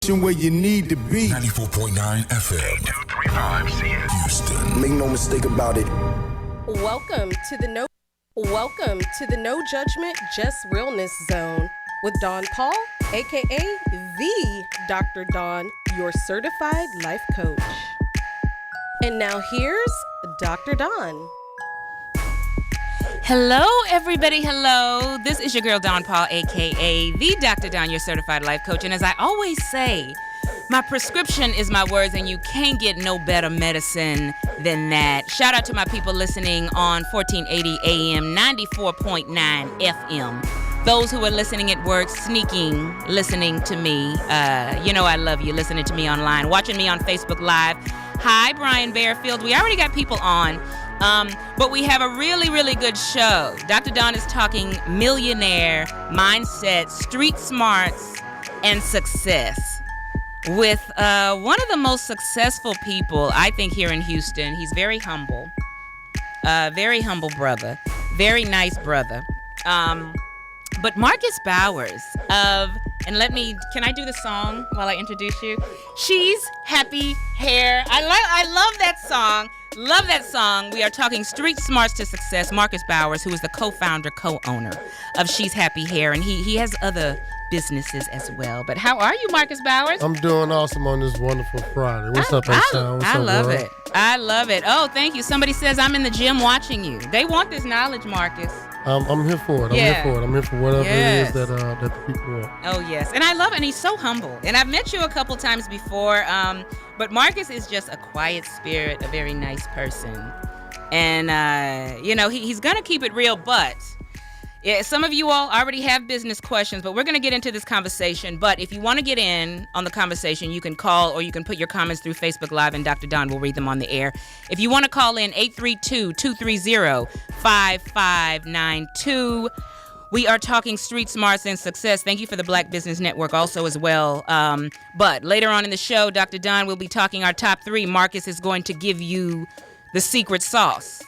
Where you need to be. 94.9 FM. 235 CN. Houston. Make no mistake about it. Welcome to the No Judgment, Just Realness Zone with Don Paul, aka the Dr. Don, your certified life coach. And now here's Dr. Don. Hello, everybody. Hello. This is your girl, Don Paul, a.k.a. the Dr. Don, your certified life coach. And as I always say, my prescription is my words, and you can't get no better medicine than that. Shout out to my people listening on 1480 AM, 94.9 FM. Those who are listening at work, sneaking, listening to me. You know I love you, listening to me online, watching me on Facebook Live. Hi, Brian Bearfield. We already got people on. But we have a really, really good show. Dr. Don is talking millionaire mindset, street smarts, and success with one of the most successful people, I think, here in Houston. He's very humble brother, very nice brother. But Marcus Bowers can I do the song while I introduce you? She's Happy Hair. I love that song. Love that song. We are talking Street Smarts to Success. Marcus Bowers, who is the co-founder, co-owner of She's Happy Hair, and he has other businesses as well. But how are you, Marcus Bowers? I'm doing awesome on this wonderful Friday. What's up, Sean? What's I up, love girl? it. I love it. Oh, thank you. Somebody says I'm in the gym watching you. They want this knowledge, Marcus. I'm here for it. I'm here for whatever it is that the people want. Oh, yes. And I love it. And he's so humble. And I've met you a couple times before. But Marcus is just a quiet spirit, a very nice person. And, he's going to keep it real. But some of you all already have business questions. But we're going to get into this conversation. But if you want to get in on the conversation, you can call or you can put your comments through Facebook Live, and Dr. Don will read them on the air. If you want to call in, 832-230-5592. We are talking street smarts and success. Thank you for the Black Business Network also as well. But later on in the show, Dr. Don will be talking our top 3. Marcus is going to give you the secret sauce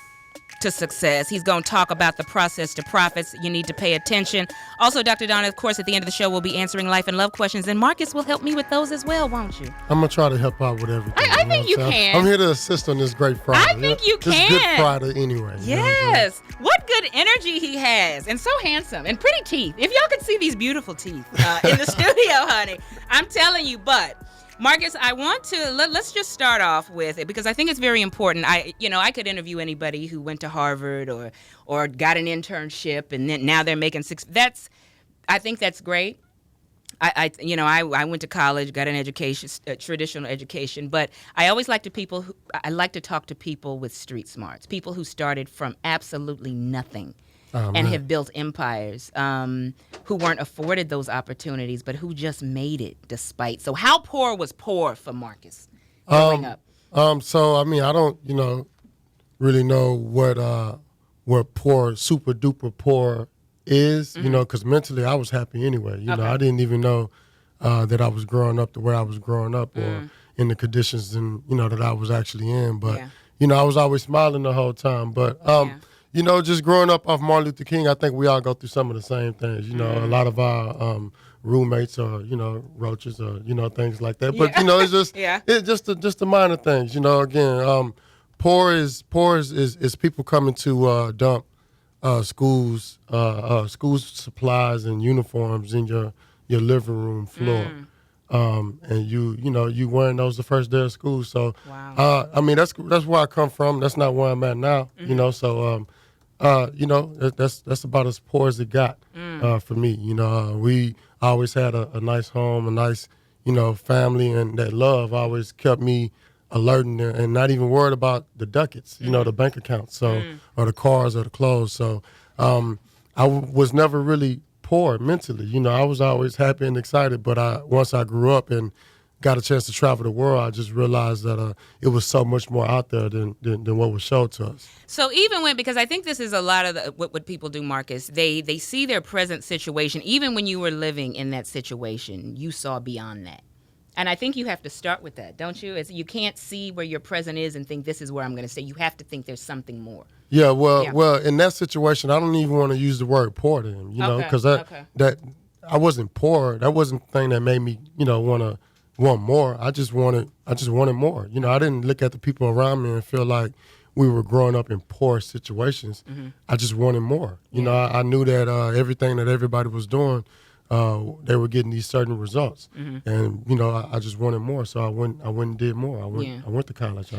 to success. He's going to talk about the process to profits. You need to pay attention. Also, Dr. Don, of course, at the end of the show, will be answering life and love questions. And Marcus will help me with those as well, won't you? I'm going to try to help out with everything. I think you can. I'm here to assist on this great Friday. I think you can. It's Good Friday anyway. Yes. What good energy he has. And so handsome. And pretty teeth. If y'all could see these beautiful teeth in the studio, honey. I'm telling you, but Marcus, I want to let's just start off with it because I think it's very important. I could interview anybody who went to Harvard or got an internship and then now they're making I think that's great. I went to college, got an education, traditional education, but I always like to talk to people with street smarts, people who started from absolutely nothing. And have built empires, who weren't afforded those opportunities, but who just made it despite. So how poor was poor for Marcus growing up? So, I mean, I don't, really know what poor, super duper poor is, because mentally I was happy anyway. I didn't even know that I was growing up the way I was growing up or in the conditions that I was actually in. But, I was always smiling the whole time. But, just growing up off Martin Luther King, I think we all go through some of the same things. A lot of our roommates are, roaches or, things like that. But, it's just it's the minor things. Again, poor is people coming to dump school supplies and uniforms in your living room floor. And you wearing those the first day of school. So, wow. That's where I come from. That's not where I'm at now. So. That's about as poor as it got for me. We always had a nice home, a nice, family, and that love always kept me alert and not even worried about the ducats, the bank accounts, or the cars or the clothes. So I was never really poor mentally. I was always happy and excited. But once I grew up and got a chance to travel the world, I just realized that it was so much more out there than what was showed to us. So even because I think this is a lot of what people do, Marcus, they see their present situation. Even when you were living in that situation, you saw beyond that. And I think you have to start with that, don't you? You can't see where your present is and think this is where I'm going to stay. You have to think there's something more. Yeah, well, in that situation, I don't even want to use the word poor to him, because that I wasn't poor. That wasn't the thing that made me, want to want more. I just wanted more. You know, I didn't look at the people around me and feel like we were growing up in poor situations. I just wanted more. You know, I knew that everything that everybody was doing, they were getting these certain results, and you know, I just wanted more. So I went and did more. I went to college.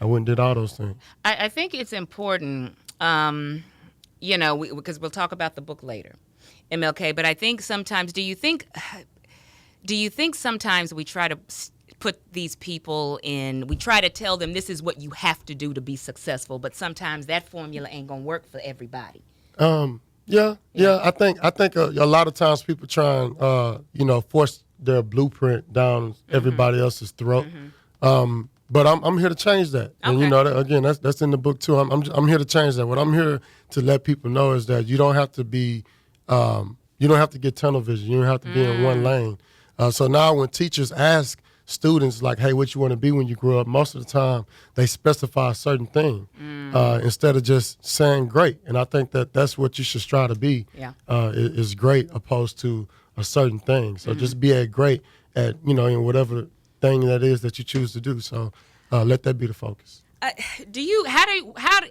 I went and did all those things. I think it's important, you know, because we'll talk about the book later, MLK. But I think sometimes, do you think sometimes we try to put these people in, we try to tell them this is what you have to do to be successful, but sometimes that formula ain't gonna work for everybody. Yeah. I think a lot of times people try and you know, force their blueprint down everybody else's throat. But I'm here to change that. And you know, again, that's in the book too. I'm here to change that. What I'm here to let people know is that you don't have to be you don't have to get tunnel vision. You don't have to be in one lane. So now when teachers ask students like, hey, what you want to be when you grow up, most of the time they specify a certain thing instead of just saying great. And I think that's what you should strive to be, is great opposed to a certain thing. So just be great at, you know, in whatever thing that is that you choose to do. So let that be the focus.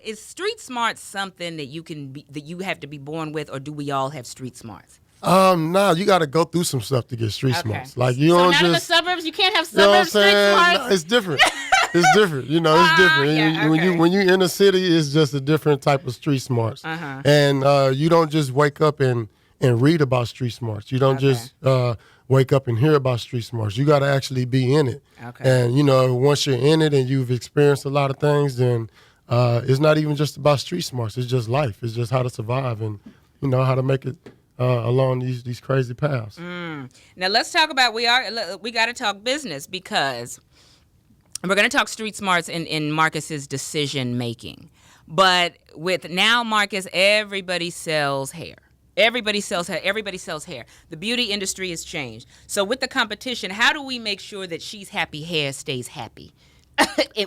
Is street smarts something that you have to be born with, or do we all have street smarts? No, you got to go through some stuff to get street smarts. Like you don't just in the suburbs. You can't have suburb street smarts. No, it's different. It's different. You know, it's different. When you in the city, it's just a different type of street smarts. And you don't just wake up and read about street smarts. You don't just wake up and hear about street smarts. You got to actually be in it. And you know, once you're in it and you've experienced a lot of things, then it's not even just about street smarts. It's just life. It's just how to survive and, you know, how to make it along these crazy paths. Now let's talk about we got to talk business, because we're going to talk street smarts in Marcus's decision making. But with now Marcus, everybody sells hair. Everybody sells hair. Everybody sells hair. The beauty industry has changed. So with the competition, how do we make sure that She's Happy Hair stays happy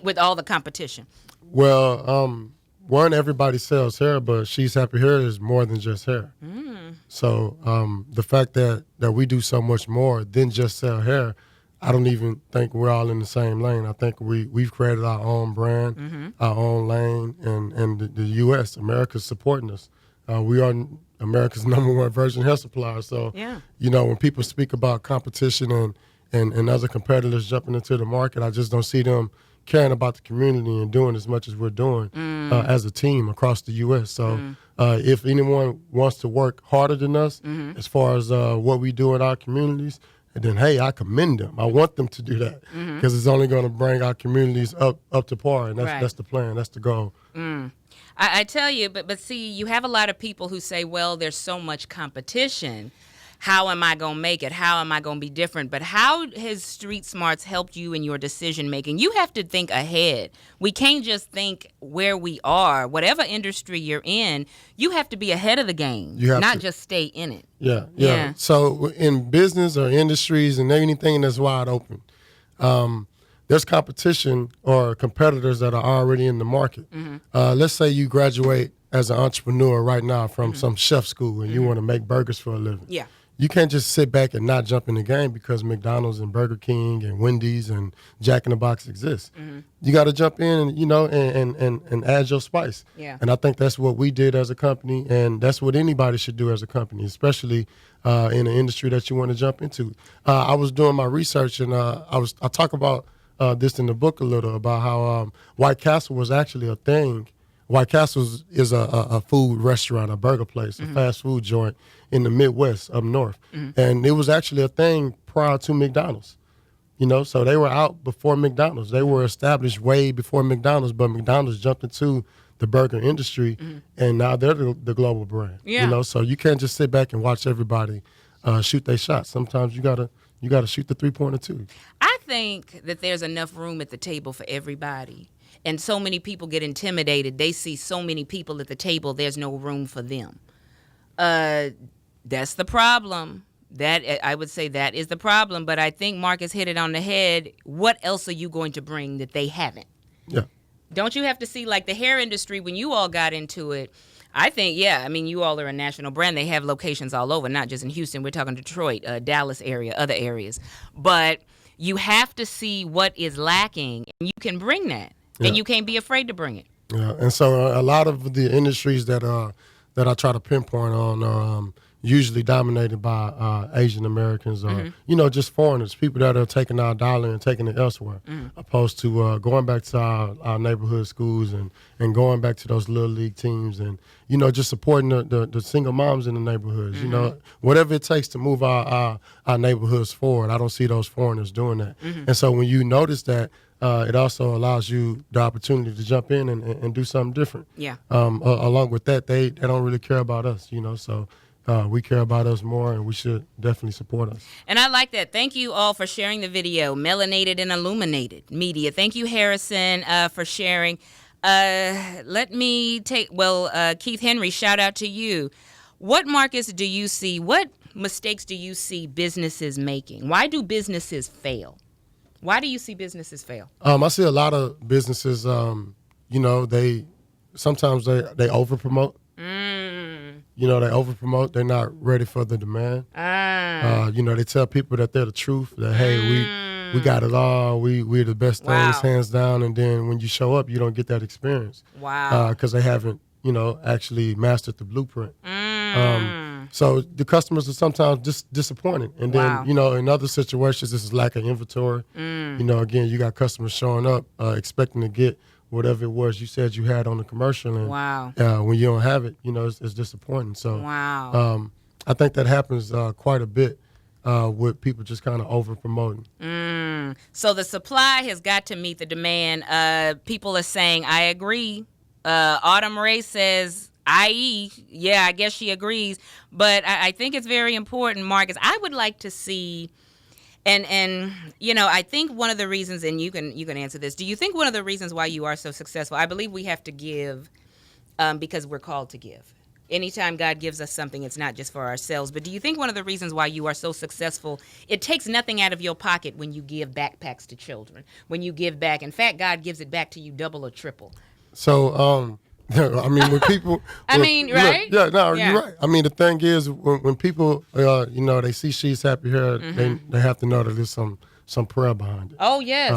with all the competition? Well, one, everybody sells hair, but She's Happy Hair is more than just hair. So the fact that we do so much more than just sell hair, I don't even think we're all in the same lane. I think we've created our own brand, our own lane, and the U.S., America's supporting us. We are America's #1 virgin hair supplier. So, you know, when people speak about competition and other competitors jumping into the market, I just don't see them caring about the community and doing as much as we're doing as a team across the U.S. So if anyone wants to work harder than us as far as what we do in our communities, then, hey, I commend them. I want them to do that because it's only going to bring our communities up to par, and that's the plan. That's the goal. I tell you, but see, you have a lot of people who say, well, there's so much competition. How am I going to make it? How am I going to be different? But how has Street Smarts helped you in your decision making? You have to think ahead. We can't just think where we are. Whatever industry you're in, you have to be ahead of the game, not just stay in it. Yeah. So in business or industries and anything that's wide open, there's competition or competitors that are already in the market. Let's say you graduate as an entrepreneur right now from some chef school and you want to make burgers for a living. You can't just sit back and not jump in the game because McDonald's and Burger King and Wendy's and Jack in the Box exist. You got to jump in and, you know, and add your spice. And I think that's what we did as a company, and that's what anybody should do as a company, especially in an industry that you want to jump into. I was doing my research, and I talk about this in the book a little about how White Castle was actually a thing. White Castle is a food restaurant, a burger place, a fast food joint in the Midwest up north. And it was actually a thing prior to McDonald's. You know, so they were out before McDonald's. They were established way before McDonald's, but McDonald's jumped into the burger industry, and now they're the global brand. You know, so you can't just sit back and watch everybody shoot their shots. Sometimes you gotta shoot the 3-pointer too. I think that there's enough room at the table for everybody. And so many people get intimidated. They see so many people at the table, there's no room for them. That's the problem. That I would say that is the problem. But I think Marcus hit it on the head. What else are you going to bring that they haven't? Don't you have to see, like the hair industry, when you all got into it, I think, you all are a national brand. They have locations all over, not just in Houston. We're talking Detroit, Dallas area, other areas. But You have to see what is lacking, and you can bring that, and you can't be afraid to bring it. Yeah, and so a lot of the industries that I try to pinpoint on are usually dominated by Asian Americans or just foreigners, people that are taking our dollar and taking it elsewhere, opposed to going back to our neighborhood schools and going back to those little league teams and just supporting the single moms in the neighborhoods. Whatever it takes to move our neighborhoods forward. I don't see those foreigners doing that, and so when you notice that. It also allows you the opportunity to jump in and do something different. Yeah. Along with that, they don't really care about us, so we care about us more, and we should definitely support us. And I like that. Thank you all for sharing the video, Melanated and Illuminated Media. Thank you, Harrison, for sharing. Let me take, Keith Henry, shout out to you. What, Marcus, do you see, what mistakes do you see businesses making? Why do businesses fail? Why do you see businesses fail? I see a lot of businesses, they sometimes over promote. They over promote. They're not ready for the demand. They tell people that they're the truth, that, hey, we got it all. We're the best things, hands down. And then when you show up, you don't get that experience. Wow. Because they haven't, actually mastered the blueprint. So the customers are sometimes disappointed. And then, in other situations, this is lack of inventory. Again, you got customers showing up expecting to get whatever it was you said you had on the commercial. And when you don't have it, it's disappointing. So I think that happens quite a bit with people just kind of over-promoting. So the supply has got to meet the demand. People are saying, I agree. Autumn Ray says, i.e., I guess she agrees. But I think it's very important, Marcus. I would like to see, and I think one of the reasons, and you can answer this, do you think one of the reasons why you are so successful, I believe we have to give because we're called to give. Anytime God gives us something, it's not just for ourselves. But do you think one of the reasons why you are so successful, it takes nothing out of your pocket when you give backpacks to children, when you give back. In fact, God gives it back to you double or triple. So, when people... right? You're right. The thing is, when people, they see She's Happy Hair, they have to know that there's some prayer behind it. Oh, yes.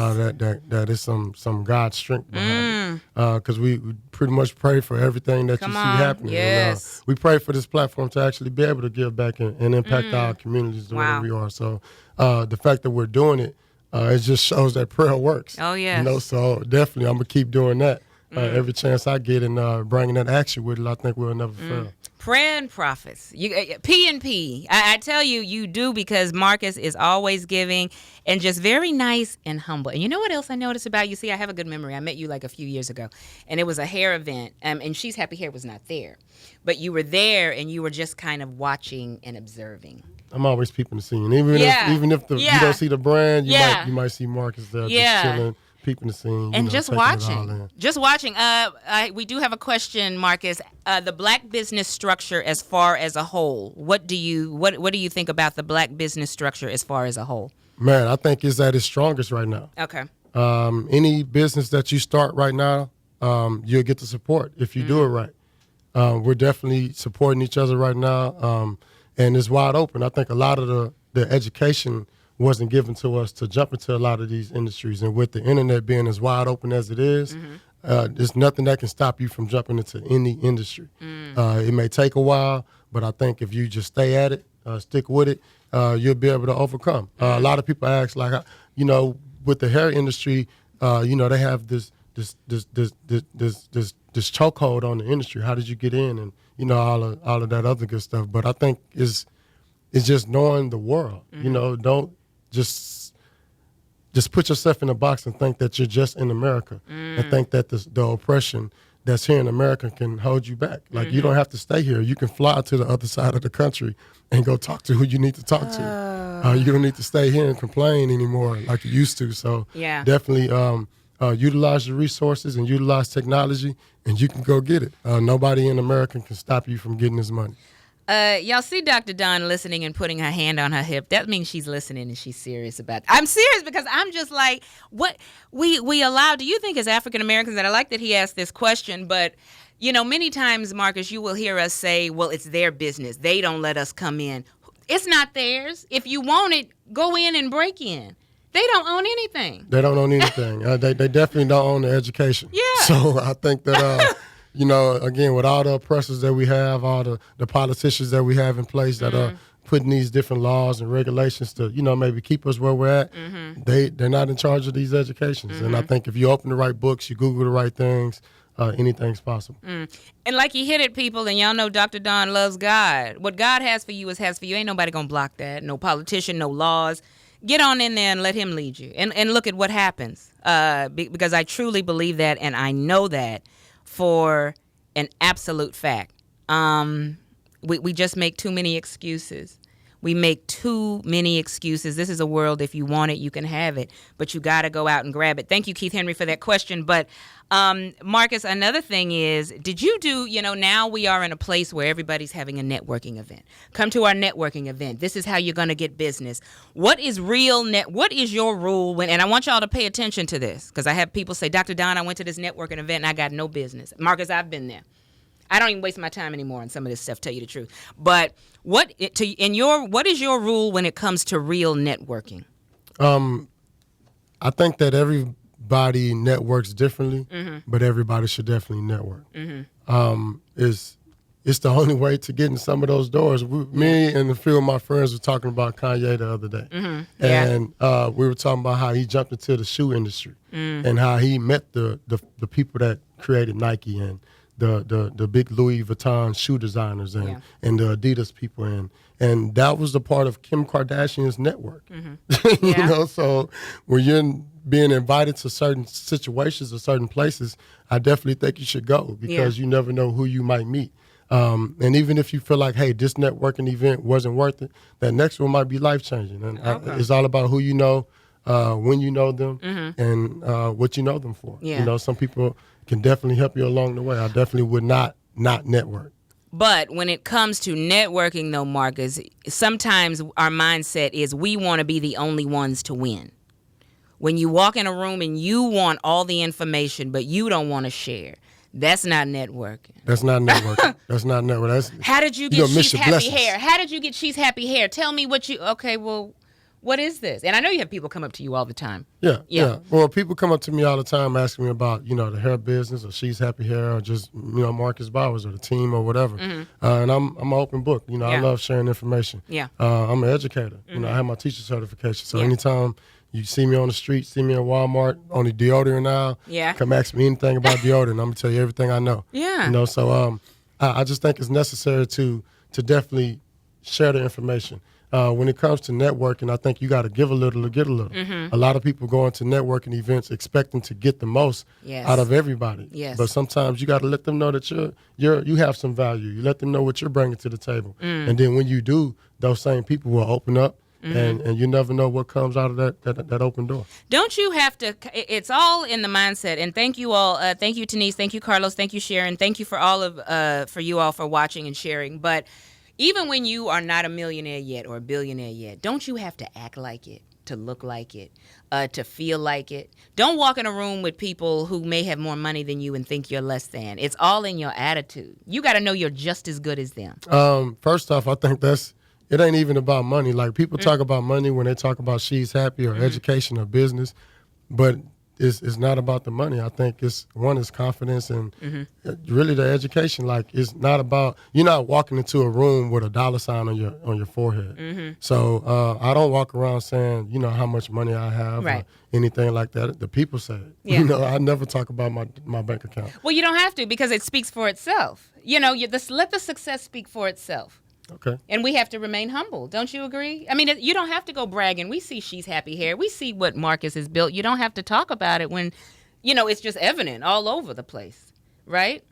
That is some God's strength behind it. Because we pretty much pray for everything that you see happening. Yes. And, we pray for this platform to actually be able to give back and impact our communities the way that we are. So the fact that we're doing it, it just shows that prayer works. Oh, yes. So definitely I'm going to keep doing that. Every chance I get and bringing that action with it, I think we'll never fail. Prayer and profits. P&P. I tell you, you do, because Marcus is always giving and just very nice and humble. And you know what else I noticed about you? See, I have a good memory. I met you like a few years ago, and it was a hair event, and She's Happy Hair was not there. But you were there, and you were just kind of watching and observing. I'm always peeping the scene. Even if you don't see the brand, you might see Marcus there just chilling. Peeping the scene, and just watching. We do have a question, Marcus. The black business structure, as far as a whole. What do you think about the black business structure as far as a whole? Man, I think it's at its strongest right now. Okay. Any business that you start right now, you'll get the support if you do it right. We're definitely supporting each other right now, and it's wide open. I think a lot of the education wasn't given to us to jump into a lot of these industries. And with the internet being as wide open as it is, there's nothing that can stop you from jumping into any industry. It may take a while, but I think if you just stay at it, stick with it, you'll be able to overcome. A lot of people ask, like, with the hair industry, they have this chokehold on the industry. How did you get in? And all of that other good stuff. But I think it's just knowing the world. Don't just put yourself in a box and think that you're just in America and think that the oppression that's here in America can hold you back. Like, you don't have to stay here. You can fly to the other side of the country and go talk to who you need to talk to. You don't need to stay here and complain anymore like you used to. So definitely utilize your resources and utilize technology, and you can go get it. Nobody in America can stop you from getting this money. Y'all see Dr. Dawn listening and putting her hand on her hip. That means she's listening and she's serious about it. I'm serious, because I'm just like, what we allow. Do you think as African Americans, and I like that he asked this question, but many times, Marcus, you will hear us say, well, it's their business. They don't let us come in. It's not theirs. If you want it, go in and break in. They don't own anything. They don't own anything. They definitely don't own the education. Yeah. So I think that, again, with all the oppressors that we have, all the politicians that we have in place that are putting these different laws and regulations to, maybe keep us where we're at, they're not in charge of these educations. And I think if you open the right books, you Google the right things, anything's possible. And like you hit it, people, and y'all know Dr. Don loves God. What God has for you is has for you. Ain't nobody going to block that. No politician, no laws. Get on in there and let him lead you. And look at what happens. Because I truly believe that, and I know that for an absolute fact. We just make too many excuses. We make too many excuses. This is a world, if you want it, you can have it. But you got to go out and grab it. Thank you, Keith Henry, for that question. But, Marcus, another thing is, did you do, now we are in a place where everybody's having a networking event. Come to our networking event. This is how you're going to get business. What is what is your rule when, and I want y'all to pay attention to this, because I have people say, Dr. Don, I went to this networking event and I got no business. Marcus, I've been there. I don't even waste my time anymore on some of this stuff, tell you the truth. But what is your rule when it comes to real networking? I think that everybody networks differently, but everybody should definitely network. It's the only way to get in some of those doors. Me and a few of my friends were talking about Kanye the other day. And we were talking about how he jumped into the shoe industry and how he met the people that created Nike and the big Louis Vuitton shoe designers and the Adidas people and that was the part of Kim Kardashian's network. So when you're being invited to certain situations or certain places, I definitely think you should go because you never know who you might meet. And even if you feel like, hey, this networking event wasn't worth it, that next one might be life-changing. And it's all about who you know, when you know them, and what you know them for. Some people can definitely help you along the way. I definitely would not network. But when it comes to networking, though, Marcus, sometimes our mindset is we want to be the only ones to win. When you walk in a room and you want all the information, but you don't want to share, that's not networking. That's not networking. That's not networking. How did you get She's Happy Hair? How did you get She's Happy Hair? Tell me what is this? And I know you have people come up to you all the time. Yeah. Well, people come up to me all the time asking me about, the hair business or She's Happy Hair or just, Marcus Bowers or the team or whatever. And I'm an open book. I love sharing information. I'm an educator. I have my teacher certification. So anytime you see me on the street, see me in Walmart, on the deodorant aisle, come ask me anything about deodorant. I'm going to tell you everything I know. So I just think it's necessary to definitely share the information. When it comes to networking, I think you got to give a little to get a little. A lot of people go into networking events expecting to get the most out of everybody. But sometimes you got to let them know that you have some value. You let them know what you're bringing to the table. And then when you do, those same people will open up. And you never know what comes out of that open door. Don't you have to? It's all in the mindset. And thank you all. Thank you, Denise. Thank you, Carlos. Thank you, Sharon. Thank you for you all for watching and sharing. But even when you are not a millionaire yet or a billionaire yet, don't you have to act like it, to look like it, to feel like it? Don't walk in a room with people who may have more money than you and think you're less than. It's all in your attitude. You got to know you're just as good as them. First off, I think it ain't even about money. Like people talk about money when they talk about She's Happy or education or business, but it's not about the money. I think it's confidence and really the education. Like it's not about, you're not walking into a room with a dollar sign on your forehead. So I don't walk around saying, how much money I have or anything like that. The people say it. I never talk about my bank account. Well, you don't have to because it speaks for itself. Let the success speak for itself. Okay. And we have to remain humble. Don't you agree? I mean, you don't have to go bragging. We see She's Happy Hair. We see what Marcus has built. You don't have to talk about it when, it's just evident all over the place, right?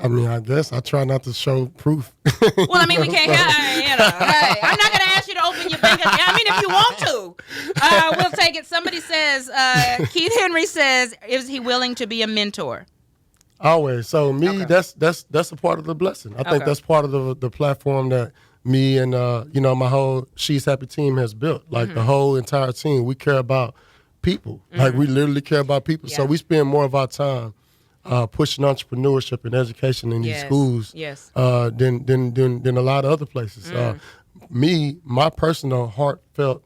I mean, I guess I try not to show proof. Well, I mean, we can't hey, I'm not going to ask you to open your bank account. I mean, if you want to, we'll take it. Somebody says, Keith Henry says, is he willing to be a mentor? Always. So me, that's a part of the blessing. I think that's part of the platform that me and my whole She's Happy team has built. Like the whole entire team, we care about people. Like we literally care about people. So we spend more of our time pushing entrepreneurship and education in these schools than a lot of other places. My personal heartfelt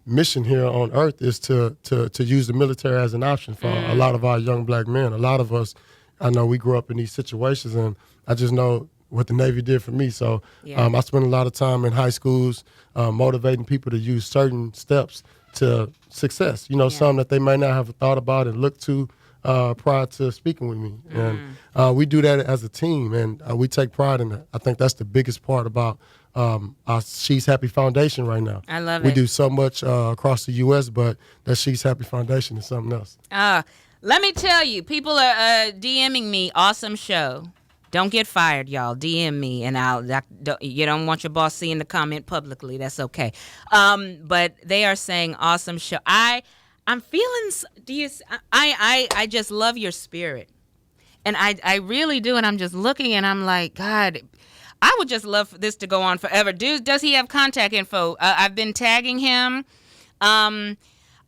mission here on earth is to use the military as an option for a lot of our young black men. A lot of us, I know we grew up in these situations, and I just know what the Navy did for me. So I spent a lot of time in high schools motivating people to use certain steps to success, some that they may not have thought about and looked to prior to speaking with me. And we do that as a team, and we take pride in that. I think that's the biggest part about our She's Happy Foundation right now. I love it. We do so much across the U.S., but that She's Happy Foundation is something else. Let me tell you, people are DMing me, awesome show. Don't get fired, y'all. DM me, and you don't want your boss seeing the comment publicly. That's okay. But they are saying awesome show. I'm feeling. I just love your spirit, and I really do. And I'm just looking, and I'm like, God, I would just love for this to go on forever. Does he have contact info? I've been tagging him.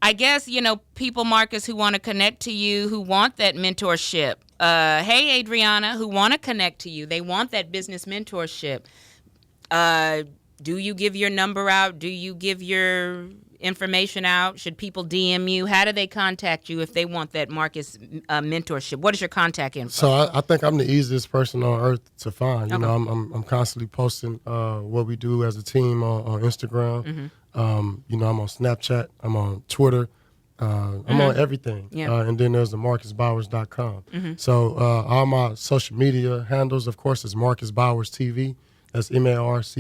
I guess, people, Marcus, who want to connect to you, who want that mentorship. Hey, Adriana, who want to connect to you. They want that business mentorship. Do you give your number out? Do you give your information out? Should people DM you? How do they contact you if they want that Marcus mentorship? What is your contact info? So I think I'm the easiest person on earth to find. Okay. I'm constantly posting what we do as a team on Instagram. Mm-hmm. I'm on Snapchat. I'm on Twitter. I'm on everything. Yeah. And then there's the MarcusBowers.com. Mm-hmm. So all my social media handles, of course, is Marcus Bowers TV. That's MarcusBowers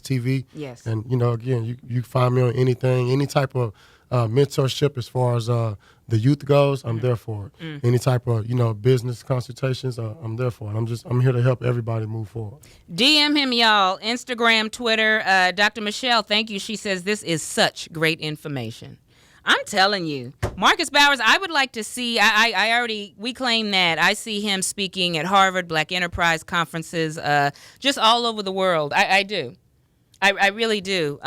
TV. Yes. And, again, you find me on anything, any type of mentorship as far as the youth goes, I'm there for it. Any type of, business consultations, I'm there for it. I'm here to help everybody move forward. DM him, y'all. Instagram, Twitter. Dr. Michelle, thank you. She says this is such great information. I'm telling you, Marcus Bowers, I would like to see, we claim that. I see him speaking at Harvard, Black Enterprise conferences, just all over the world. I do. I really do.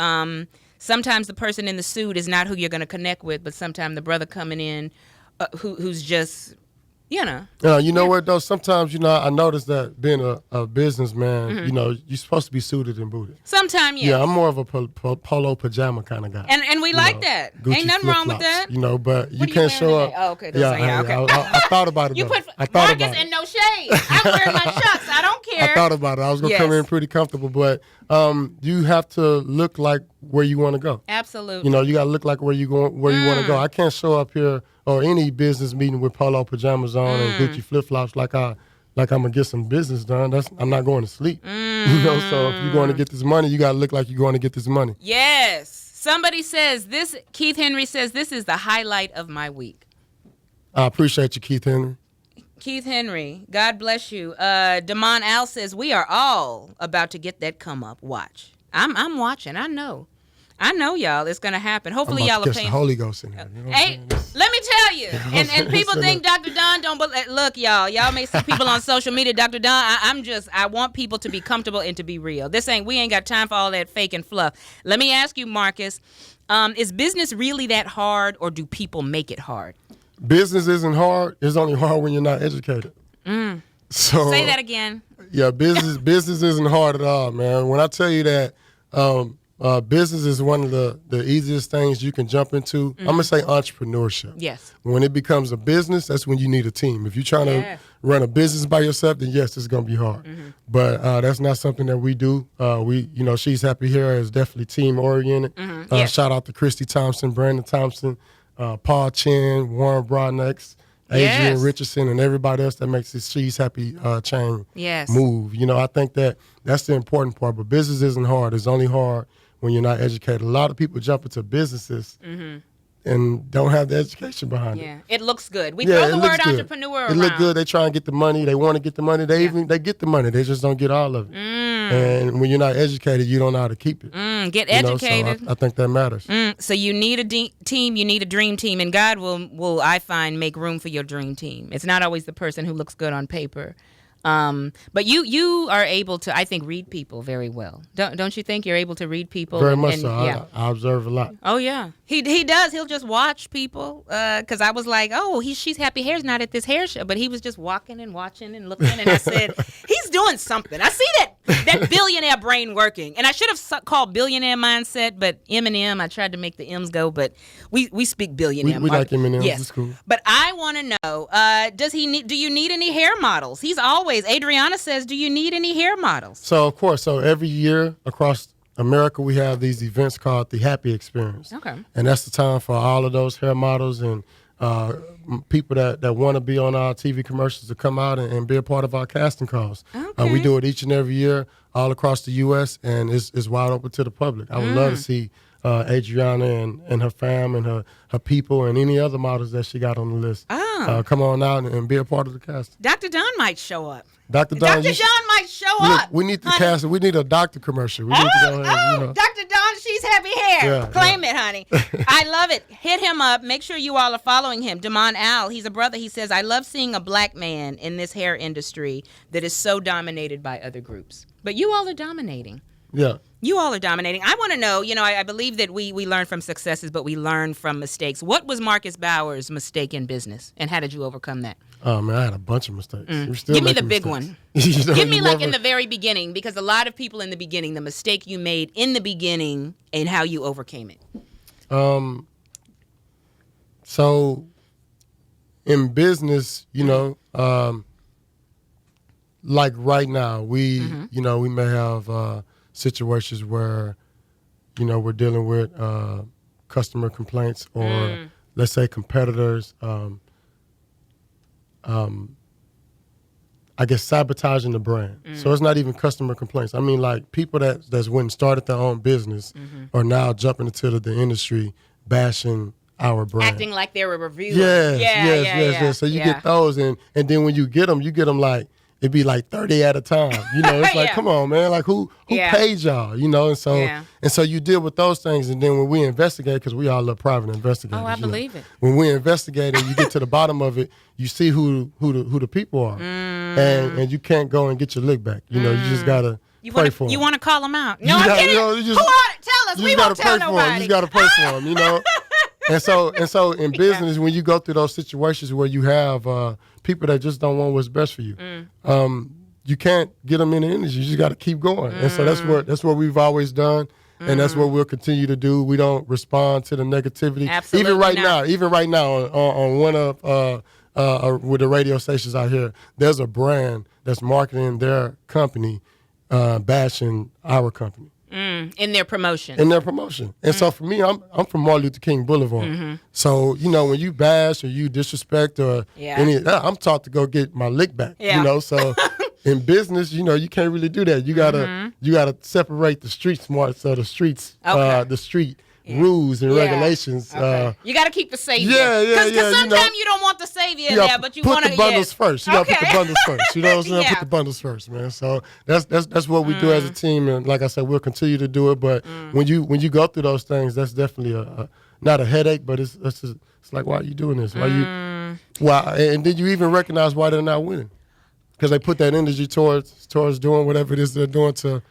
Sometimes the person in the suit is not who you're going to connect with, but sometimes the brother coming in who's just, You know what, though? Sometimes, I noticed that being a businessman, you're supposed to be suited and booted. Sometimes, yes. Yeah, I'm more of a polo pajama kind of guy. And we like that. Gucci Ain't nothing wrong with that. But you can't show up. Oh, okay. Okay. I thought about it, you though. put Marcus and no shade. I'm wearing my chucks. I don't care. I thought about it. I was going to come in pretty comfortable, but you have to look like where you want to go. Absolutely. You got to look like where you want to go. I can't show up here or any business meeting with polo pajamas on and Gucci flip-flops like I'm going to get some business done. I'm not going to sleep. So if you're going to get this money, you got to look like you're going to get this money. Yes. Somebody says this, Keith Henry says, this is the highlight of my week. I appreciate you, Keith Henry. Keith Henry, God bless you. Damon Al says, we are all about to get that come up. Watch. I'm watching. I know, y'all. It's going to happen. Hopefully, y'all are paying. The Holy Ghost in here. Hey, let me tell you. And people think Dr. Don don't believe. Look, y'all. Y'all may see people on social media. Dr. Don, I want people to be comfortable and to be real. We ain't got time for all that fake and fluff. Let me ask you, Marcus, is business really that hard, or do people make it hard? Business isn't hard. It's only hard when you're not educated. So say that again. Yeah, business isn't hard at all, man. When I tell you that business is one of the easiest things you can jump into, I'm going to say entrepreneurship. Yes. When it becomes a business, that's when you need a team. If you're trying to run a business by yourself, then yes, it's going to be hard. But that's not something that we do. She's Happy Here is definitely team-oriented. Shout out to Christy Thompson, Brandon Thompson, Paul Chen, Warren Broadnex, Adrian Richardson, and everybody else that makes this She's Happy chain move. I think that's the important part. But business isn't hard. It's only hard when you're not educated. A lot of people jump into businesses and don't have the education behind it. Yeah, it looks good. We throw the word entrepreneur around. It looks good. They try and get the money. They want to get the money. They get the money. They just don't get all of it. And when you're not educated, you don't know how to keep it. Get educated. So I think that matters. So you need a team. You need a dream team. And God will, I find, make room for your dream team. It's not always the person who looks good on paper. But you are able to, I think, read people very well. Don't you think you're able to read people? Very much so. Yeah. I observe a lot. Oh yeah, he does. He'll just watch people. Because I was like, oh, she's happy hair's not at this hair show, but he was just walking and watching and looking, and I said, he's doing something. I see that billionaire brain working, and I should have called billionaire mindset, but M&M. I tried to make the M's go, but we speak billionaire. We like M&M's. Yes, it's cool. But I want to know, do you need any hair models? He's always, Adriana says, do you need any hair models? So, of course, every year across America, we have these events called the Happy Experience. Okay. And that's the time for all of those hair models and people that want to be on our TV commercials to come out and be a part of our casting calls. Okay. We do it each and every year all across the U.S., and it's wide open to the public. I would love to see Adriana and her fam and her people and any other models that she got on the list come on out and be a part of the casting. Dr. Don might show up. Dr. Don might show up. We need to cast it. We need a doctor commercial. We need to go ahead, Dr. Don, she's happy hair. Yeah, Claim it, honey. I love it. Hit him up. Make sure you all are following him. Damon Al, he's a brother. He says, I love seeing a black man in this hair industry that is so dominated by other groups. But you all are dominating. Yeah. You all are dominating. I want to know, I believe that we learn from successes, but we learn from mistakes. What was Marcus Bauer's mistake in business, and how did you overcome that? Oh, man, I had a bunch of mistakes. Give me the big one. Give me never... in the very beginning, because a lot of people in the beginning, the mistake you made in the beginning and how you overcame it. So in business, like right now, we may have situations where, we're dealing with customer complaints or let's say competitors, I guess sabotaging the brand. So it's not even customer complaints. I mean, like people that's went and started their own business are now jumping into the industry, bashing our brand. Acting like they're a reviewer. Yes. So you get those, and then when you get them like, it'd be like 30 at a time. It's like, come on, man. Like, who paid y'all? And so you deal with those things, and then when we investigate, because we all are private investigators. Oh, I believe it. When we investigate and you get to the bottom of it, you see who the people are, and you can't go and get your lick back. You just gotta pray for them. You want to call them out? No, I'm kidding. Who are? Tell us. We won't tell nobody. You just gotta pray for them. And so in business, when you go through those situations where you have people that just don't want what's best for you, you can't get them in the industry. You just got to keep going. And so that's what we've always done, and that's what we'll continue to do. We don't respond to the negativity. Absolutely Even right now, on one of with the radio stations out here, there's a brand that's marketing their company, bashing our company. In their promotion. And so for me, I'm from Martin Luther King Boulevard. So, when you bash or you disrespect or I'm taught to go get my lick back. So in business, you can't really do that. You gotta separate the street smarts of the streets, the street rules and regulations. Okay. You got to keep the savior. Because sometimes you don't want the savior in there, but you want to put the bundles first. You got to put the bundles first. You know what I'm saying? Put the bundles first, man. So that's what we do as a team, and like I said, we'll continue to do it. But when you go through those things, that's definitely not a headache, but it's like, why are you doing this? Why? And then you even recognize why they're not winning, because they put that energy towards doing whatever it is they're doing to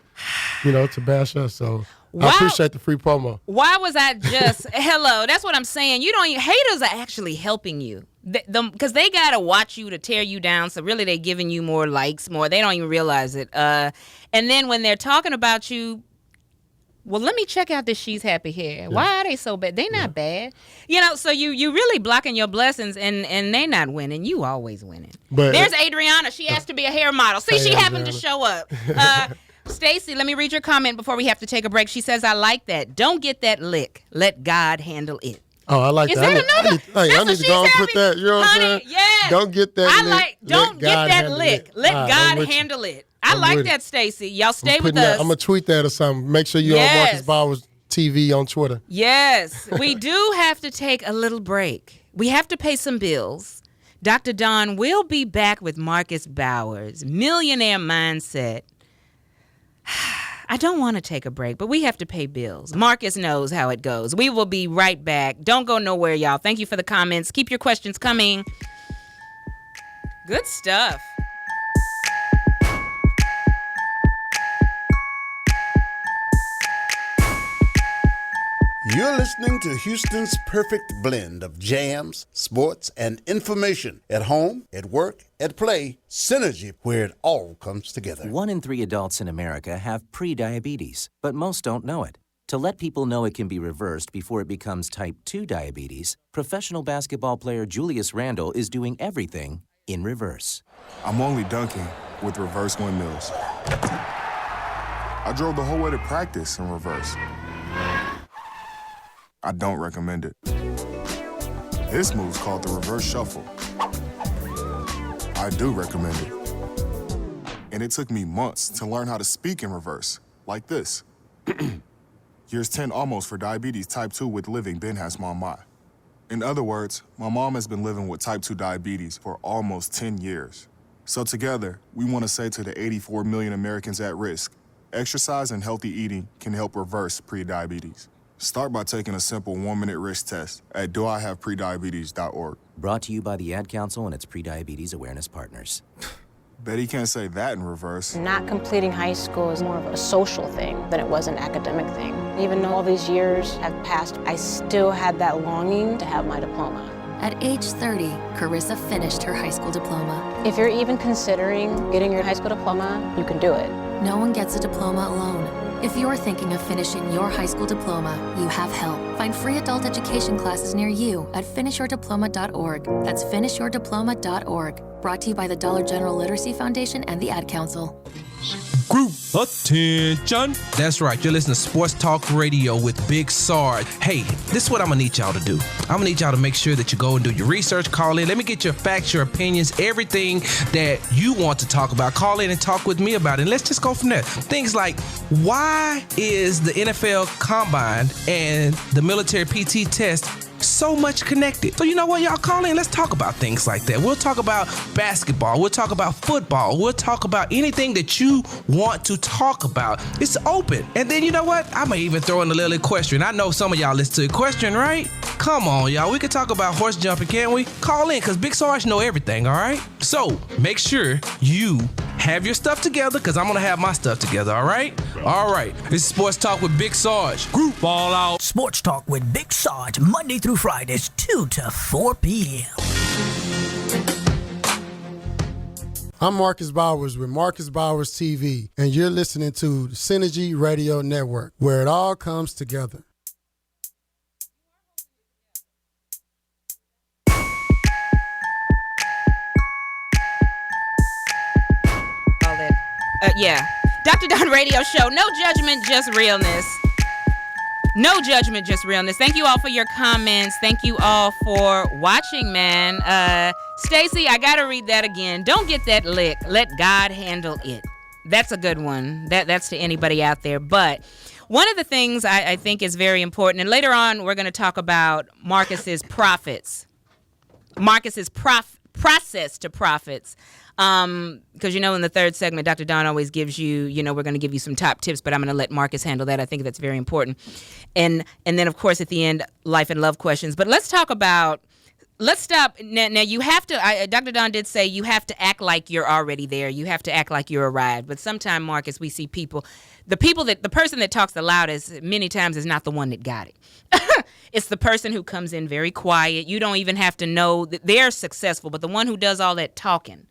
bash us. So. I appreciate the free promo. Why was I just hello? That's what I'm saying. Haters are actually helping you because they gotta watch you to tear you down. So really, they're giving you more likes, more. They don't even realize it. And then when they're talking about you, well, let me check out this She's Happy Hair. Why are they so bad? They not bad. So you really blocking your blessings, and they not winning. You always winning. But there's Adriana. She has to be a hair model. See, she happened to show up. Stacy, let me read your comment before we have to take a break. She says, I like that. Don't get that lick. Let God handle it. Oh, I like that. I need to go and put that. You know what I'm saying? Yes. Don't get that lick. Don't get that lick. Let God handle it. I like that, Stacy. Y'all stay with us. I'm going to tweet that or something. Make sure you're on Marcus Bauer's TV on Twitter. Yes. We do have to take a little break. We have to pay some bills. Dr. Don will be back with Marcus Bauer's Millionaire Mindset. I don't want to take a break, but we have to pay bills. Marcus knows how it goes. We will be right back. Don't go nowhere, y'all. Thank you for the comments. Keep your questions coming. Good stuff. You're listening to Houston's perfect blend of jams, sports, and information. At home, at work, at play, Synergy, where it all comes together. 1 in 3 adults in America have prediabetes, but most don't know it. To let people know it can be reversed before it becomes type 2 diabetes, professional basketball player Julius Randle is doing everything in reverse. I'm only dunking with reverse windmills. I drove the whole way to practice in reverse. I don't recommend it. This move's called the reverse shuffle. I do recommend it. And it took me months to learn how to speak in reverse, like this. Years 10 almost for diabetes type 2 with living Ben has mama. In other words, my mom has been living with type 2 diabetes for almost 10 years. So together, we want to say to the 84 million Americans at risk, exercise and healthy eating can help reverse prediabetes. Start by taking a simple 1-minute risk test at doihaveprediabetes.org. Brought to you by the Ad Council and its Prediabetes Awareness Partners. Betty can't say that in reverse. Not completing high school is more of a social thing than it was an academic thing. Even though all these years have passed, I still had that longing to have my diploma. At age 30, Carissa finished her high school diploma. If you're even considering getting your high school diploma, you can do it. No one gets a diploma alone. If you're thinking of finishing your high school diploma, you have help. Find free adult education classes near you at finishyourdiploma.org. That's finishyourdiploma.org. Brought to you by the Dollar General Literacy Foundation and the Ad Council. Group attention. That's right. You're listening to Sports Talk Radio with Big Sarge. Hey, this is what I'm going to need y'all to do. I'm going to need y'all to make sure that you go and do your research. Call in. Let me get your facts, your opinions, everything that you want to talk about. Call in and talk with me about it. And let's just go from there. Things like, why is the NFL Combine and the military PT test so much connected? So you know what, y'all, call in. Let's talk about things like that. We'll talk about basketball. We'll talk about football. We'll talk about anything that you want to talk about. It's open. And then you know what? I may even throw in a little equestrian. I know some of y'all listen to equestrian, right? Come on, y'all. We can talk about horse jumping, can't we? Call in, because Big Sarge know everything, all right? So make sure you have your stuff together, because I'm going to have my stuff together, all right? All right. This is Sports Talk with Big Sarge. Group ball out. Sports Talk with Big Sarge, Monday through Fridays, 2 to 4 p.m. I'm Marcus Bowers with Marcus Bowers TV, and you're listening to the Synergy Radio Network, where it all comes together. Yeah. Dr. Don Radio Show. No judgment, just realness. No judgment, just realness. Thank you all for your comments. Thank you all for watching, man. Stacy, I got to read that again. Don't get that lick. Let God handle it. That's a good one. That's to anybody out there. But one of the things I think is very important, and later on we're going to talk about Marcus's profits. Marcus's process to profits. Because, in the third segment, Dr. Don always gives you, we're going to give you some top tips, but I'm going to let Marcus handle that. I think that's very important. And then, of course, at the end, life and love questions. But let's stop. Now, you have to, Dr. Don did say you have to act like you're already there. You have to act like you're arrived. But sometimes, Marcus, we see the person that talks the loudest many times is not the one that got it. It's the person who comes in very quiet. You don't even have to know that they're successful, but the one who does all that talking.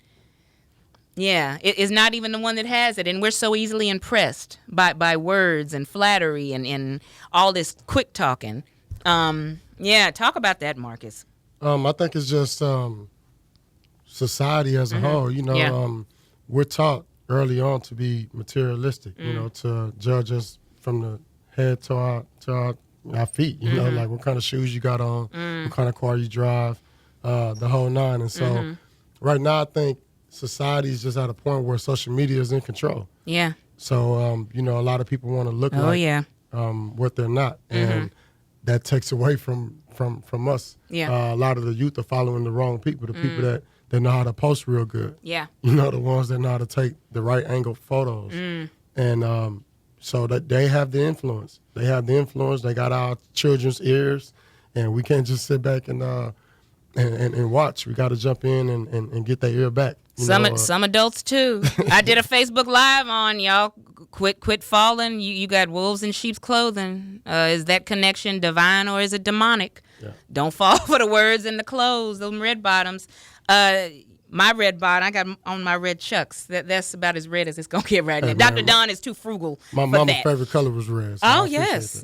Yeah, it is not even the one that has it. And we're so easily impressed by words and flattery and all this quick talking. Yeah, talk about that, Marcus. I think it's just society as a whole. We're taught early on to be materialistic, to judge us from the head to our feet, like what kind of shoes you got on, what kind of car you drive, the whole nine. And so right now I think society is just at a point where social media is in control. Yeah. So, a lot of people want to look what they're not. And that takes away from us. Yeah. A lot of the youth are following the wrong people, the people that know how to post real good. Yeah. The ones that know how to take the right angle photos. And so that they have the influence. They got our children's ears, and we can't just sit back and and watch. We got to jump in and get that ear back. Some adults too. I did a Facebook Live on y'all. Quit falling. You got wolves in sheep's clothing. Is that connection divine or is it demonic? Yeah. Don't fall for the words and the clothes. Those red bottoms. My red bottom, I got on my red Chucks. That's about as red as it's going to get right now. Dr. Don is too frugal my for mama's that. favorite color was red. So oh, yes.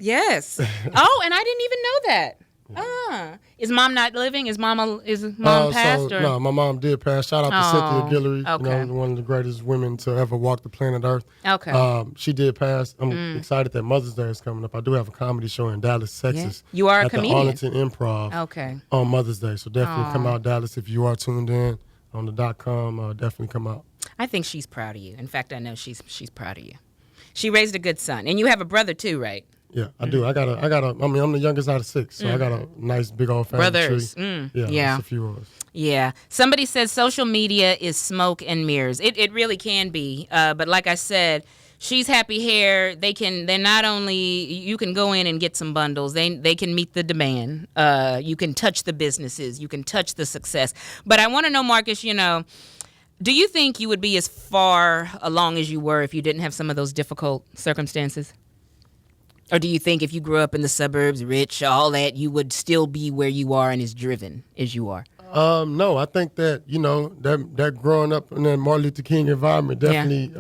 Oh, and I didn't even know that. Yeah. Is mom not living? Is mom passed? No, my mom did pass. Shout out to Cynthia Guillory, okay. One of the greatest women to ever walk the planet Earth. Okay. She did pass. I'm excited that Mother's Day is coming up. I do have a comedy show in Dallas, Texas. Yeah. You are a comedian. comedian. At the Arlington Improv. Okay. On Mother's Day. So definitely come out, Dallas, if you are tuned in on the .com. Definitely come out. I think she's proud of you. In fact, I know she's proud of you. She raised a good son. And you have a brother too, right? Yeah, I do. I'm the youngest out of 6, so I got a nice big old family brothers. tree. Yeah. A few of us. Yeah. Somebody said social media is smoke and mirrors. It really can be. But like I said, She's Happy Hair. They're not only, you can go in and get some bundles. They can meet the demand. You can touch the businesses. You can touch the success. But I want to know, Marcus, do you think you would be as far along as you were if you didn't have some of those difficult circumstances? Or do you think if you grew up in the suburbs, rich, all that, you would still be where you are and as driven as you are? No, I think that, that growing up in that Martin Luther King environment definitely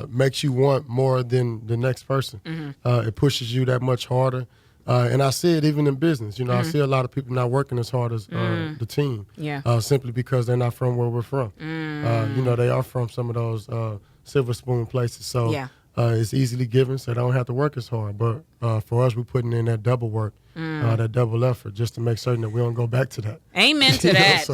makes you want more than the next person. Mm-hmm. It pushes you that much harder. And I see it even in business. I see a lot of people not working as hard as the team. Yeah. Simply because they're not from where we're from. They are from some of those silver spoon places. So it's easily given, so they don't have to work as hard. But for us, we're putting in that double work, that double effort, just to make certain that we don't go back to that. Amen to that.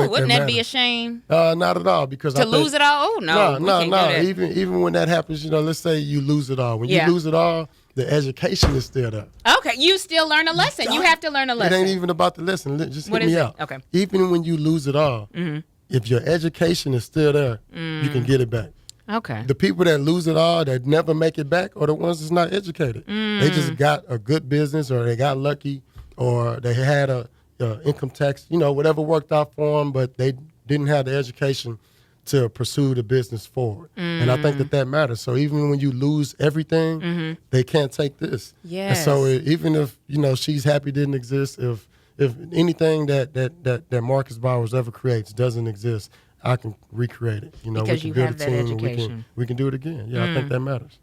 Wouldn't that be a shame? Not at all, because to lose it all. Oh no, no. Even when that happens, let's say you lose it all. When you lose it all, the education is still there. Okay, you still learn a lesson. You have to learn a lesson. It ain't even about the lesson. Just hear me out. Okay. Even when you lose it all, if your education is still there, you can get it back. Okay. The people that lose it all, that never make it back, are the ones that's not educated. They just got a good business, or they got lucky, or they had a income tax, whatever worked out for them, but they didn't have the education to pursue the business forward. And I think that matters. So even when you lose everything, they can't take this. Yes. And so even if, She's Happy didn't exist, if anything that Marcus Bowers ever creates doesn't exist, I can recreate it. Because we you can build have a that team, education. We can do it again. Yeah, I think that matters.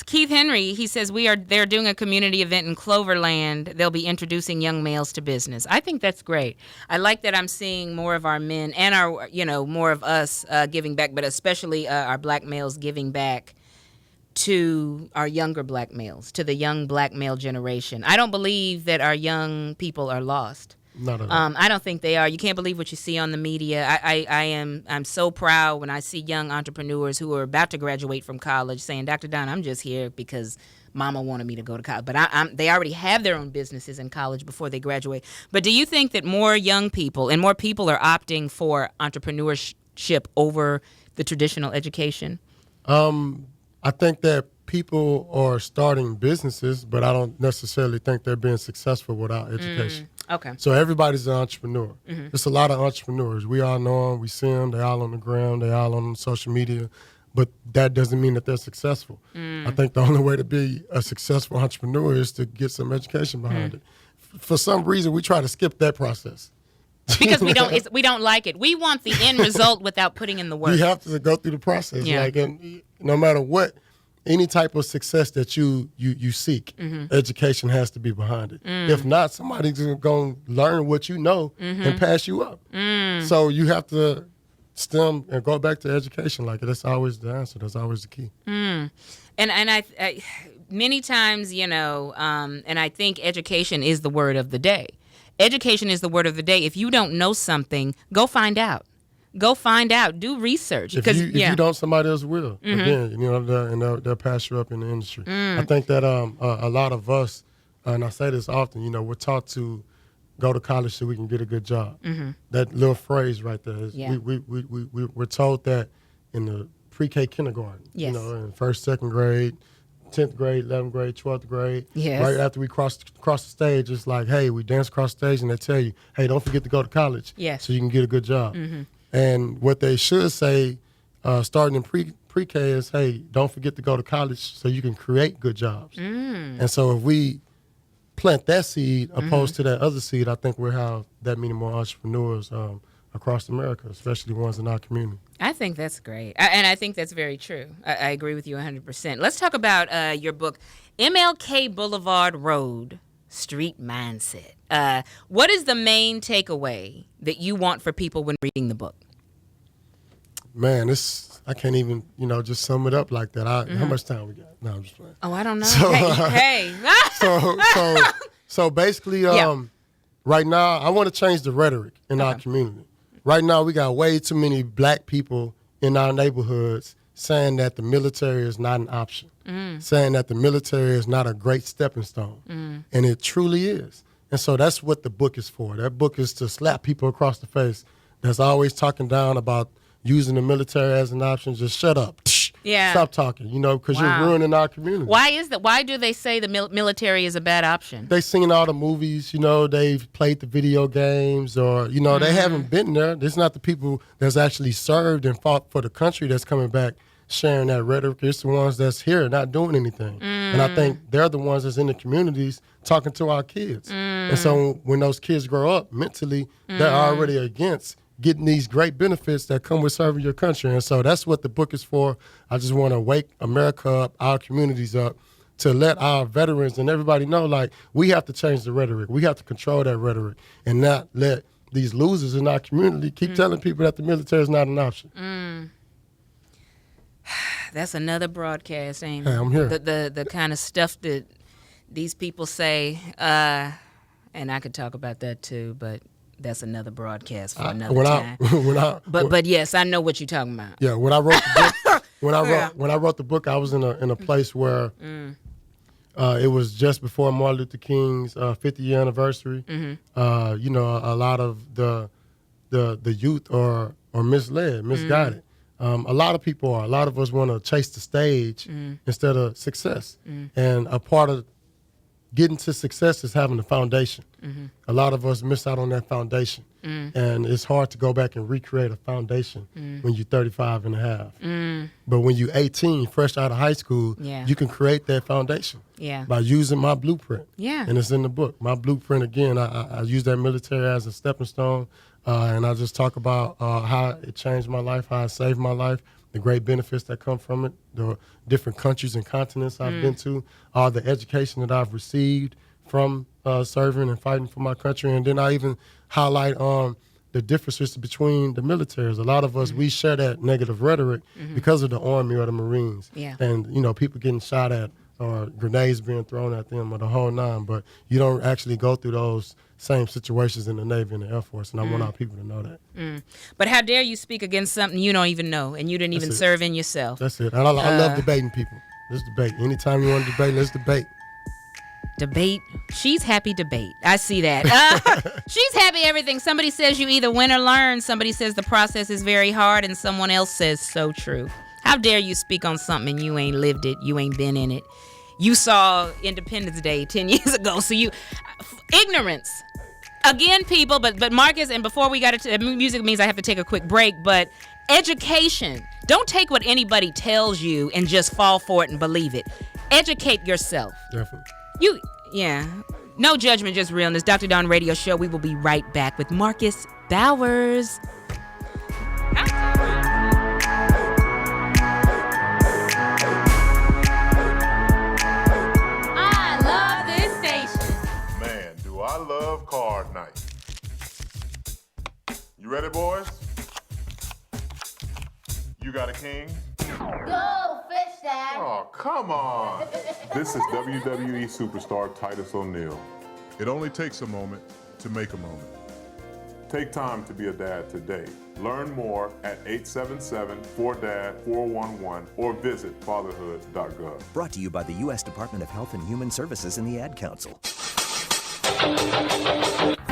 Keith Henry, he says they're doing a community event in Cloverland. They'll be introducing young males to business. I think that's great. I like that I'm seeing more of our men and our, more of us giving back, but especially our black males giving back to our younger black males, to the young black male generation. I don't believe that our young people are lost. Not at all. I don't think they are. You can't believe what you see on the media. I'm so proud when I see young entrepreneurs who are about to graduate from college saying, Dr. Don, I'm just here because mama wanted me to go to college. But they already have their own businesses in college before they graduate. But do you think that more young people and more people are opting for entrepreneurship over the traditional education? I think that people are starting businesses, but I don't necessarily think they're being successful without education. Okay. So everybody's an entrepreneur. There's a lot of entrepreneurs. We all know them. We see them. They're all on the ground. They're all on social media. But that doesn't mean that they're successful. I think the only way to be a successful entrepreneur is to get some education behind it. For some reason, we try to skip that process. Because we don't like it. We want the end result without putting in the work. You have to go through the process. Yeah. And no matter what, any type of success that you seek, education has to be behind it. If not, somebody's going to learn what you know and pass you up. So you have to stem and go back to education. Like, that's always the answer. That's always the key. And I many times, and I think education is the word of the day. Education is the word of the day. If you don't know something, go find out. Go find out. Do research. If you don't, somebody else will. Again, and they'll pass you up in the industry. I think that a lot of us, and I say this often, we're taught to go to college so we can get a good job. That little phrase right there is, we're told that in the pre-K kindergarten, yes. In first, second grade, 10th grade, 11th grade, 12th grade. Yes. Right after we cross the stage, it's like, hey, we dance across the stage, and they tell you, hey, don't forget to go to college so you can get a good job. Mm-hmm. And what they should say starting in pre-K is, hey, don't forget to go to college so you can create good jobs. And so if we plant that seed opposed to that other seed, I think we'll have that many more entrepreneurs across America, especially ones in our community. I think that's great. And I think that's very true. I agree with you 100%. Let's talk about your book, MLK Boulevard Road, Street Mindset. What is the main takeaway that you want for people when reading the book? Man, I can't even, just sum it up like that. How much time we got? No, I'm just playing. Oh, I don't know. So, hey. So basically, right now, I want to change the rhetoric in our community. Right now, we got way too many black people in our neighborhoods saying that the military is not an option, saying that the military is not a great stepping stone. And it truly is. And so that's what the book is for. That book is to slap people across the face that's always talking down about using the military as an option. Just shut up. Yeah. Stop talking, because you're ruining our community. Why is that? Why do they say the military is a bad option? They've seen all the movies, they've played the video games, or, they haven't been there. It's not the people that's actually served and fought for the country that's coming back sharing that rhetoric. It's the ones that's here not doing anything. And I think they're the ones that's in the communities talking to our kids. And so when those kids grow up mentally, they're already against getting these great benefits that come with serving your country. And so that's what the book is for. I just want to wake America up, our communities up, to let our veterans and everybody know, like, we have to change the rhetoric. We have to control that rhetoric and not let these losers in our community keep telling people that the military is not an option. That's another broadcast, ain't it? Hey, I'm here. The kind of stuff that these people say, and I could talk about that too, but that's another broadcast for another time. But yes, I know what you're talking about. Yeah, when I wrote the book, when I wrote the book, I was in a place where it was just before Martin Luther King's 50th anniversary. A lot of the youth are misled, misguided. A lot of people are. A lot of us want to chase the stage instead of success. And a part of getting to success is having a foundation. A lot of us miss out on that foundation. And it's hard to go back and recreate a foundation when you're 35 and a half. But when you're 18, fresh out of high school, you can create that foundation by using my blueprint. And it's in the book. My blueprint, again, I use that military as a stepping stone. And I just talk about how it changed my life, how it saved my life, the great benefits that come from it, the different countries and continents I've been to, all the education that I've received from serving and fighting for my country. And then I even highlight the differences between the militaries. A lot of us, we share that negative rhetoric because of the Army or the Marines. And, people getting shot at or grenades being thrown at them or the whole nine. But you don't actually go through those same situations in the Navy and the Air Force, and I want our people to know that. But how dare you speak against something you don't even know and you didn't even serve in yourself? That's it. And I love debating people. Let's debate. Anytime you want to debate, let's debate. Debate. She's happy debate. I see that. She's happy everything. Somebody says you either win or learn. Somebody says the process is very hard, and someone else says so true. How dare you speak on something and you ain't lived it, you ain't been in it. You saw Independence Day 10 years ago, so ignorance. Again, people, but Marcus, and before we got to music means I have to take a quick break, but education. Don't take what anybody tells you and just fall for it and believe it. Educate yourself. Definitely. No judgment, just realness. Dr. Don Radio Show. We will be right back with Marcus Bowers. I love card night. You ready, boys? You got a king? Go, fish that. Oh, come on. This is WWE superstar Titus O'Neil. It only takes a moment to make a moment. Take time to be a dad today. Learn more at 877-4DAD-411 or visit fatherhood.gov. Brought to you by the U.S. Department of Health and Human Services and the Ad Council.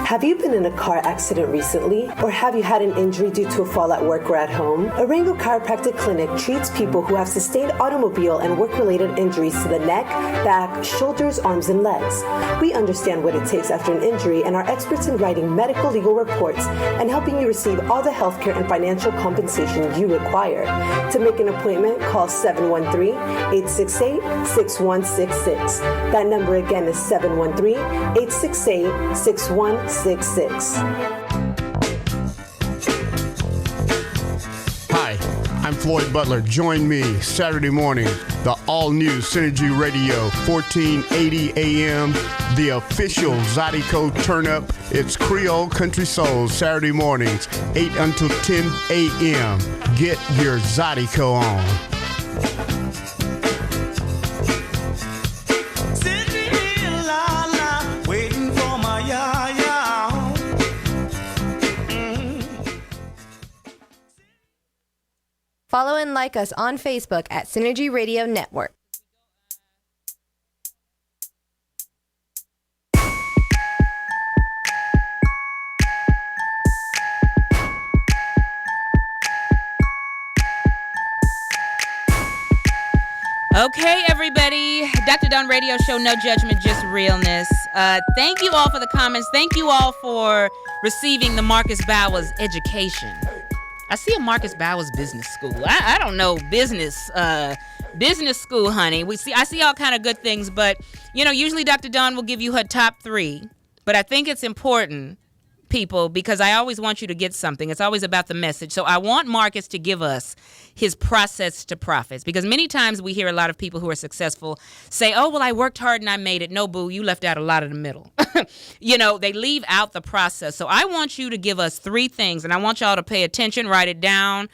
Have you been in a car accident recently? Or have you had an injury due to a fall at work or at home? Arango Chiropractic Clinic treats people who have sustained automobile and work-related injuries to the neck, back, shoulders, arms, and legs. We understand what it takes after an injury and are experts in writing medical legal reports and helping you receive all the healthcare and financial compensation you require. To make an appointment, call 713-868-6166. That number again is 713-868-6166. Hi, I'm Floyd Butler. Join me Saturday morning, the all-new Synergy Radio, 1480 AM, the official Zydeco turn-up. It's Creole Country Soul, Saturday mornings, 8 until 10 a.m. Get your Zydeco on. Follow and like us on Facebook at Synergy Radio Network. Okay, everybody. Dr. Dawn Radio Show, no judgment, just realness. Thank you all for the comments. Thank you all for receiving the Marcus Bowers education. I see a Marcus Bowers business school. I don't know business school, honey. I see all kind of good things, but usually Dr. Dawn will give you her top 3. But I think it's important, people, because I always want you to get something. It's always about the message. So I want Marcus to give us his process to profits, because many times we hear a lot of people who are successful say, oh, well, I worked hard and I made it. No, boo, you left out a lot of the middle. They leave out the process. So I want you to give us 3 things, and I want y'all to pay attention, write it down,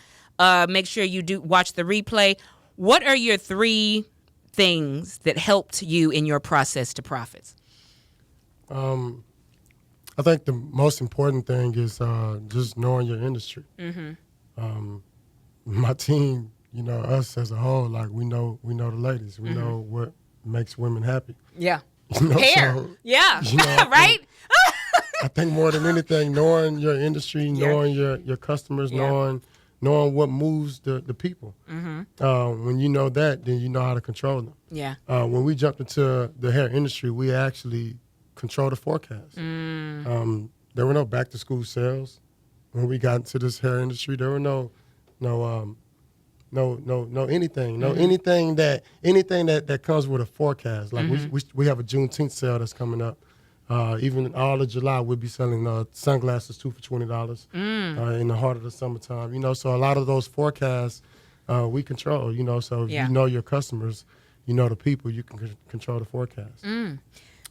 make sure you do watch the replay. What are your 3 things that helped you in your process to profits? I think the most important thing is just knowing your industry. Mm-hmm. My team, us as a whole, like we know the ladies. We know what makes women happy. Yeah. Hair. So, yeah. Right? I think more than anything, knowing your industry, knowing your customers, knowing what moves the people. Mm-hmm. When you know that, then you know how to control them. Yeah. When we jumped into the hair industry, we actually control the forecast. There were no back-to-school sales when we got into this hair industry. There were no anything, anything that comes with a forecast. Like we have a Juneteenth sale that's coming up. Even all of July, we'll be selling sunglasses too for $20 in the heart of the summertime. So a lot of those forecasts we control. So if you know your customers, you know the people, you can control the forecast.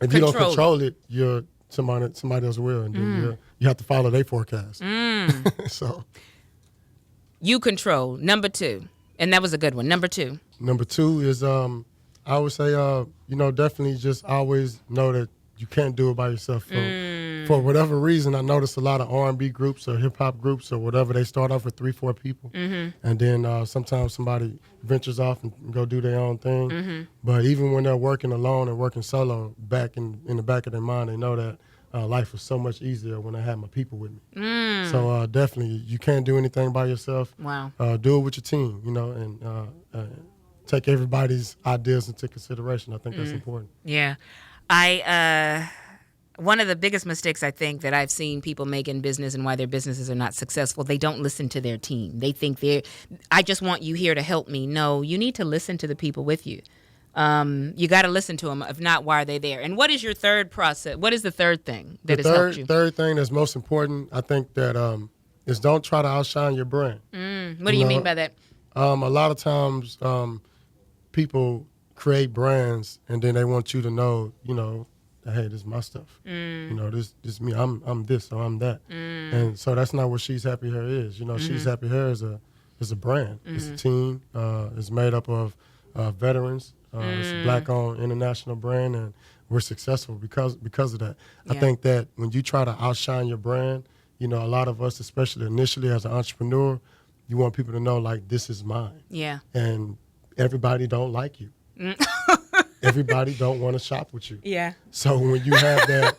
If you don't control it, you're somebody else will, and then you have to follow their forecast. So you control. Number 2, and that was a good one. Number 2. Number 2 is I would say definitely just always know that you can't do it by yourself. For whatever reason, I noticed a lot of R&B groups or hip hop groups or whatever, they start off with 3-4 people, and then sometimes somebody ventures off and go do their own thing. But even when they're working alone and working solo, back in the back of their mind, they know that life was so much easier when I had my people with me. So definitely, you can't do anything by yourself. Wow. Do it with your team, and take everybody's ideas into consideration. I think that's important. Yeah. One of the biggest mistakes I think that I've seen people make in business and why their businesses are not successful, they don't listen to their team. They think I just want you here to help me. No, you need to listen to the people with you. You got to listen to them. If not, why are they there? And what is your third process? What is the third thing that has helped you? Third thing that's most important, I think that is don't try to outshine your brand. What do you mean by that? A lot of times people create brands and then they want you to know, hey, this is my stuff. This is me. I'm this or I'm that. And so that's not what She's Happy Hair is. She's Happy Hair is a brand. It's a team. It's made up of veterans. It's a Black-owned international brand, and we're successful because of that. I think that when you try to outshine your brand, a lot of us, especially initially as an entrepreneur, you want people to know, like, this is mine. Yeah. And everybody don't like you. Everybody don't want to shop with you. Yeah. So when you have that,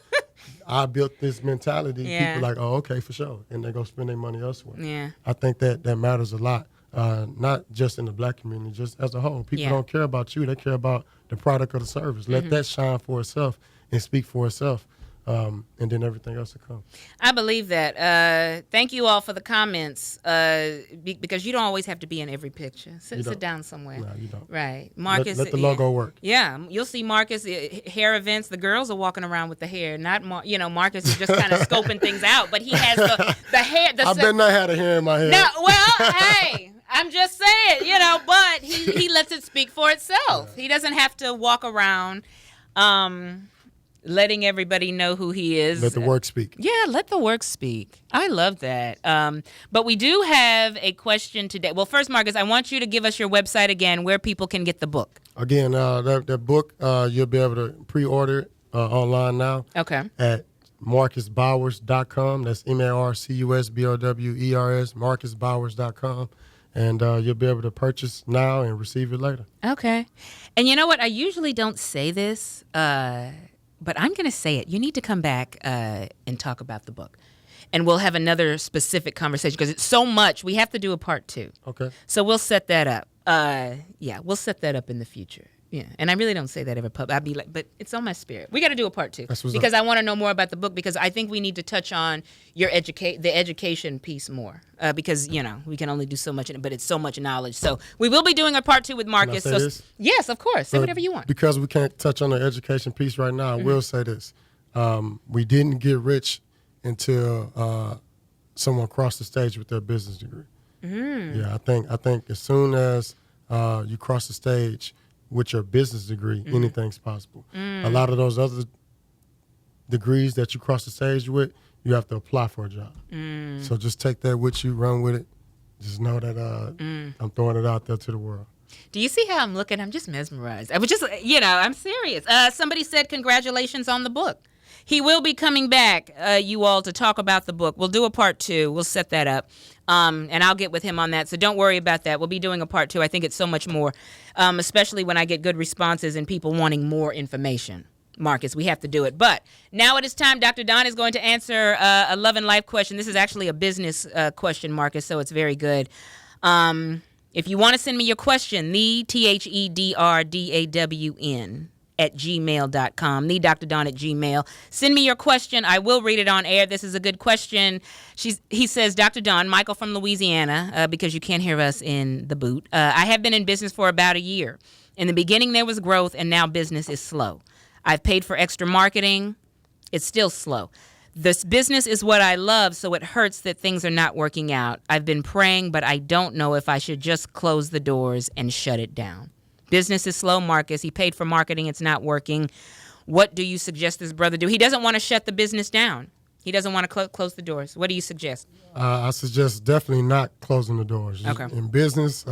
I built this mentality. Yeah. People like, oh, okay, for sure. And they go spend their money elsewhere. Yeah. I think that matters a lot, not just in the black community, just as a whole. People don't care about you. They care about the product or the service. Let that shine for itself and speak for itself. And then everything else will come. I believe that. Thank you all for the comments, because you don't always have to be in every picture. Sit down somewhere. No, you don't. Right. Marcus. Let the logo work. Yeah. You'll see Marcus, hair events, the girls are walking around with the hair. Not Marcus is just kind of scoping things out, but he has the hair. I bet not had a hair in my head. No, well, hey, I'm just saying, but he lets it speak for itself. He doesn't have to walk around letting everybody know who he is. Let the work speak. Yeah, let the work speak. I love that. But we do have a question today. Well, first, Marcus, I want you to give us your website again where people can get the book. Again, that book, you'll be able to pre-order it online now. Okay. At marcusbowers.com. That's MarcusBowers, marcusbowers.com. And you'll be able to purchase now and receive it later. Okay. And you know what? I usually don't say this, but I'm going to say it. You need to come back and talk about the book. And we'll have another specific conversation because it's so much. We have to do a part 2. Okay. So we'll set that up. We'll set that up in the future. Yeah. And I really don't say that ever public. I'd be like, but it's on my spirit. We got to do a part 2 because I want to know more about the book, because I think we need to touch on the education piece more because, we can only do so much in it, but it's so much knowledge. So we will be doing a part 2 with Marcus. Can I say this? Yes, of course. Say whatever you want. Because we can't touch on the education piece right now, I will say this. We didn't get rich until someone crossed the stage with their business degree. Yeah, I think as soon as you cross the stage with your business degree, anything's possible. A lot of those other degrees that you cross the stage with, you have to apply for a job. So just take that with you, run with it. Just know that I'm throwing it out there to the world. Do you see how I'm looking? I'm just mesmerized. I was just, I'm serious. Somebody said congratulations on the book. He will be coming back, you all, to talk about the book. We'll do a part 2. We'll set that up. And I'll get with him on that. So don't worry about that. We'll be doing a part 2. I think it's so much more, especially when I get good responses and people wanting more information. Marcus, we have to do it. But now it is time. Dr. Don is going to answer a love and life question. This is actually a business question, Marcus, so it's very good. If you want to send me your question, THEDRDAWN @gmail.com, thedrdon@gmail. Send me your question. I will read it on air. This is a good question. He says, Dr. Don, Michael from Louisiana, because you can't hear us in the boot. I have been in business for about a year. In the beginning, there was growth, and now business is slow. I've paid for extra marketing. It's still slow. This business is what I love, so it hurts that things are not working out. I've been praying, but I don't know if I should just close the doors and shut it down. Business is slow, Marcus. He paid for marketing. It's not working. What do you suggest this brother do? He doesn't want to shut the business down. He doesn't want to close the doors. What do you suggest? I suggest definitely not closing the doors. Okay. In business,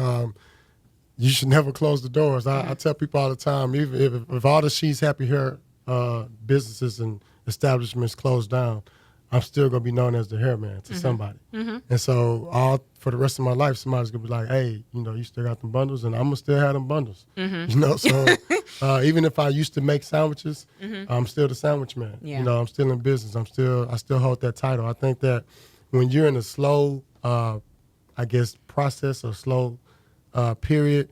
you should never close the doors. I tell people all the time, even if all the She's Happy Hair businesses and establishments close down, I'm still going to be known as the hair man to somebody. And so for the rest of my life, somebody's going to be like, hey, you still got them bundles, and I'm going to still have them bundles. So even if I used to make sandwiches, I'm still the sandwich man. Yeah. I'm still in business. I still hold that title. I think that when you're in a slow, process or slow period,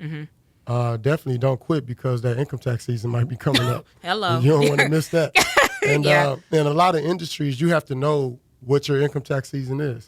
definitely don't quit, because that income tax season might be coming up. Hello. You don't want to miss that. And in a lot of industries, you have to know what your income tax season is.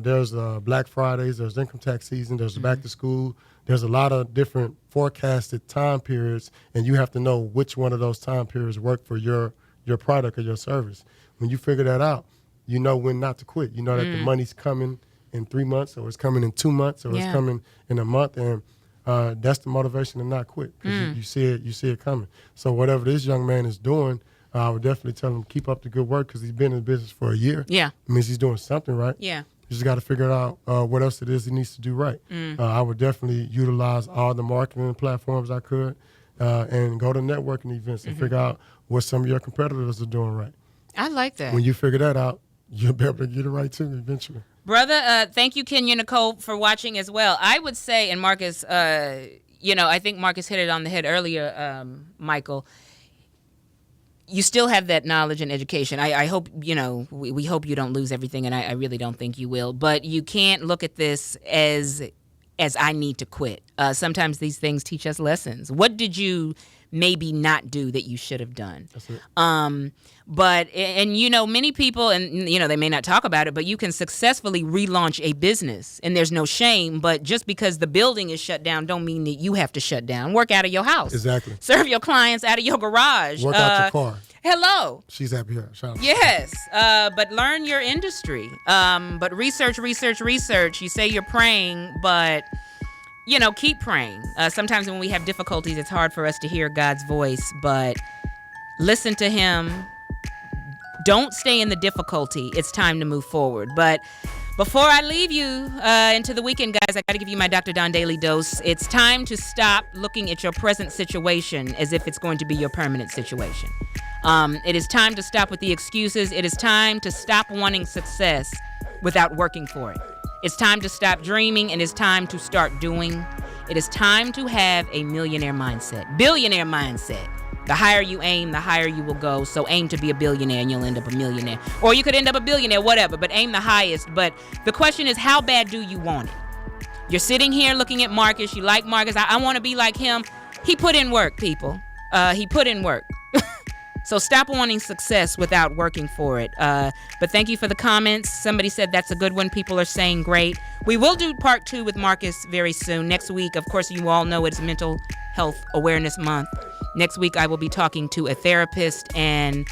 There's Black Fridays, there's income tax season, there's back to school. There's a lot of different forecasted time periods, and you have to know which one of those time periods work for your product or your service. When you figure that out, you know when not to quit. You know that the money's coming in 3 months, or it's coming in 2 months, or it's coming in a month, and that's the motivation to not quit, because you see it coming. So whatever this young man is doing, I would definitely tell him keep up the good work, because he's been in business for a year. Yeah. It means he's doing something right. Yeah. You just got to figure out what else it is he needs to do right. I would definitely utilize all the marketing platforms I could and go to networking events and figure out what some of your competitors are doing right. I like that. When you figure that out, you'll be able to get it right too eventually. Brother, thank you, Kenya Nicole, for watching as well. I would say, and Marcus, I think Marcus hit it on the head earlier, Michael, you still have that knowledge and education. I hope, we hope you don't lose everything, and I really don't think you will. But you can't look at this as I need to quit. Sometimes these things teach us lessons. What did you maybe not do that you should have done? That's it. But many people, and they may not talk about it, but you can successfully relaunch a business, and there's no shame. But just because the building is shut down, don't mean that you have to shut down. Work out of your house. Exactly. Serve your clients out of your garage. Work out your car. Hello. She's happy here. Shout out. Yes, but learn your industry. But research. You say you're praying, but keep praying. Sometimes when we have difficulties, it's hard for us to hear God's voice, but listen to Him. Don't stay in the difficulty. It's time to move forward. But before I leave you into the weekend, guys, I got to give you my Dr. Don Daily Dose. It's time to stop looking at your present situation as if it's going to be your permanent situation. It is time to stop with the excuses. It is time to stop wanting success without working for it. It's time to stop dreaming, and it's time to start doing. It is time to have a millionaire mindset, billionaire mindset. The higher you aim, the higher you will go. So aim to be a billionaire and you'll end up a millionaire. Or you could end up a billionaire, whatever, but aim the highest. But the question is, how bad do you want it? You're sitting here looking at Marcus. You like Marcus. I want to be like him. He put in work, people. He put in work. So stop wanting success without working for it. But thank you for the comments. Somebody said that's a good one. People are saying great. We will do part 2 with Marcus very soon. Next week, of course, you all know it's Mental Health Awareness Month. Next week, I will be talking to a therapist and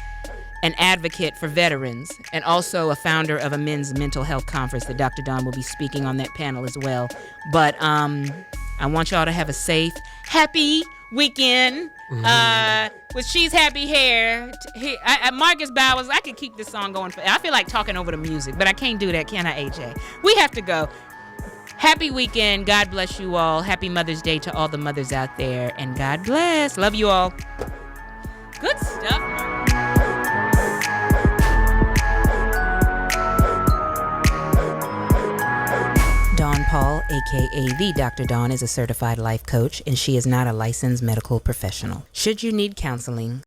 an advocate for veterans, and also a founder of a men's mental health conference that Dr. Don will be speaking on that panel as well. But I want y'all to have a safe, happy weekend. With She's Happy Hair. Marcus Bowers, I could keep this song going. I feel like talking over the music, but I can't do that, can I, AJ? We have to go. Happy weekend. God bless you all. Happy Mother's Day to all the mothers out there. And God bless. Love you all. Good stuff. Dawn Paul, a.k.a. the Dr. Dawn, is a certified life coach, and she is not a licensed medical professional. Should you need counseling,